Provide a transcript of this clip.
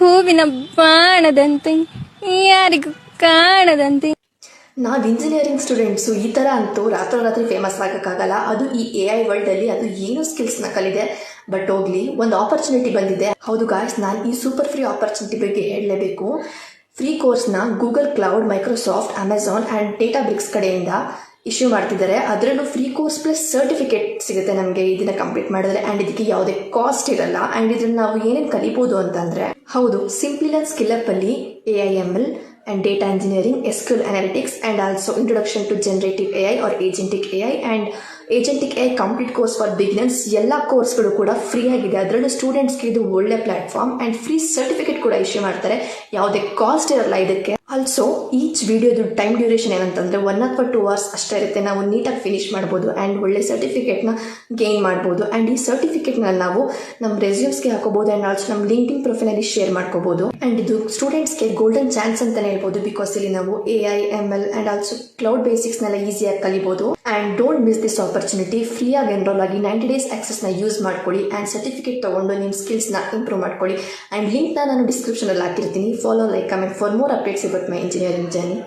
ಹೂವಿನ ಬಾಣದಂತೆ ಯಾರಿಗೂ ಕಾಣದಂತೆ. ನಾವು ಇಂಜಿನಿಯರಿಂಗ್ ಸ್ಟೂಡೆಂಟ್ಸು ಈ ಥರ ಅಂತೂ ರಾತ್ರೋರಾತ್ರಿ ಫೇಮಸ್ ಆಗೋಕ್ಕಾಗಲ್ಲ. ಅದು ಈ AI ವರ್ಲ್ಡಲ್ಲಿ ಅದು ಏನು ಸ್ಕಿಲ್ಸ್ನ ಕಲಿದೆ. ಬಟ್ ಹೋಗ್ಲಿ, ಒಂದು ಆಪರ್ಚುನಿಟಿ ಬಂದಿದೆ. ಹೌದು ಗಾಯ್ಸ್, ನಾನು ಈ ಸೂಪರ್ ಫ್ರೀ ಆಪರ್ಚುನಿಟಿ ಬಗ್ಗೆ ಹೇಳಲೇಬೇಕು. ಫ್ರೀ ಕೋರ್ಸ್ನ Google cloud, Microsoft, Amazon and Databricks ಕಡೆಯಿಂದ ಇಶ್ಯೂ ಮಾಡ್ತಿದ್ದಾರೆ. ಅದರಲ್ಲೂ ಫ್ರೀ ಕೋರ್ಸ್ ಪ್ಲಸ್ ಸರ್ಟಿಫಿಕೇಟ್ ಸಿಗುತ್ತೆ ನಮಗೆ ಇದನ್ನ ಕಂಪ್ಲೀಟ್ ಮಾಡಿದ್ರೆ. ಆ್ಯಂಡ್ ಇದಕ್ಕೆ ಯಾವುದೇ ಕಾಸ್ಟ್ ಇರಲ್ಲ. ಆ್ಯಂಡ್ ಇದನ್ನು ನಾವು ಏನೇನು ಕಲಿಬೋದು ಅಂತಂದರೆ, ಹೌದು, ಸಿಂಪ್ಲಿ ಲರ್ನ್ ಸ್ಕಿಲ್ ಅಪ್ ಅಲ್ಲಿ AI/ML and data engineering, SQL analytics, and also introduction to generative AI or agentic AI and agentic AI complete course for beginners. ಎಲ್ಲ ಕೋರ್ಸ್ಗಳು ಕೂಡ ಫ್ರೀ ಆಗಿದೆ. ಅದರಲ್ಲೂ ಸ್ಟೂಡೆಂಟ್ಸ್ಗೆ ಇದು ಒಳ್ಳೆ ಪ್ಲಾಟ್ಫಾರ್ಮ್. ಆ್ಯಂಡ್ ಫ್ರೀ ಸರ್ಟಿಫಿಕೇಟ್ ಕೂಡ ಇಶ್ಯೂ ಮಾಡ್ತಾರೆ. ಯಾವುದೇ ಕಾಸ್ಟ್ ಇರಲ್ಲ ಇದಕ್ಕೆ. ಆಲ್ಸೋ ಈಚ್ ವಿಡಿಯೋದು ಟೈಮ್ ಡ್ಯೂರೇಷನ್ ಏನಂತಂದರೆ 1 ಅಥವಾ 2 hours ಅಷ್ಟೇ ಇರುತ್ತೆ. ನಾವು ನೀಟಾಗಿ ಫಿನಿಶ್ ಮಾಡ್ಬೋದು ಆ್ಯಂಡ್ ಒಳ್ಳೆ ಸರ್ಟಿಫಿಕೇಟ್ನ ಗೇನ್ ಮಾಡ್ಬೋದು. ಆ್ಯಂಡ್ ಈ ಸರ್ಟಿಫಿಕೇಟ್ನ ನಾವು ನಮ್ಮ ರೆಸ್ಯೂಮ್ಸ್ಗೆ ಹಾಕೋಬೋದು ಆ್ಯಂಡ್ ಆಲ್ಸೋ ನಮ್ಮ ಲಿಂಕ್ಡ್ಇನ್ ಪ್ರೊಫೈಲಲ್ಲಿ ಶೇರ್ ಮಾಡ್ಕೋಬೋದು. ಆ್ಯಂಡ್ ಇದು ಸ್ಟೂಡೆಂಟ್ಸ್ಗೆ ಗೋಲ್ಡನ್ ಚಾನ್ಸ್ ಅಂತಲೇ ಹೇಳ್ಬೋದು. ಬಿಕಾಸ್ ಇಲ್ಲಿ ನಾವು AI/ML ಆ್ಯಂಡ್ ಆಲ್ಸೋ ಕ್ಲೌಡ್ ಬೇಸಿಕ್ಸ್ನೆಲ್ಲ ಈಸಿಯಾಗಿ ಕಲಿಬೋದು. And don't miss this opportunity. ಫ್ರೀಯಾಗಿ ಎನ್ರೋಲ್ ಆಗಿ 90 days ಆಕ್ಸೆಸ್ನ ಯೂಸ್ ಮಾಡ್ಕೊಳ್ಳಿ ಆ್ಯಂಡ್ ಸರ್ಟಿಫಿಕೇಟ್ ತೊಗೊಂಡು ನಿಮ್ಮ ಸ್ಕಿಲ್ಸ್ನ ಇಂಪ್ರೂವ್ ಮಾಡ್ಕೊಳ್ಳಿ. ಆ್ಯಂಡ್ ಲಿಂಕ್ನ ನಾನು ಡಿಸ್ಕ್ರಿಪ್ಷನಲ್ಲಿ ಹಾಕಿರ್ತೀನಿ. Follow, like, comment for more updates about my engineering journey.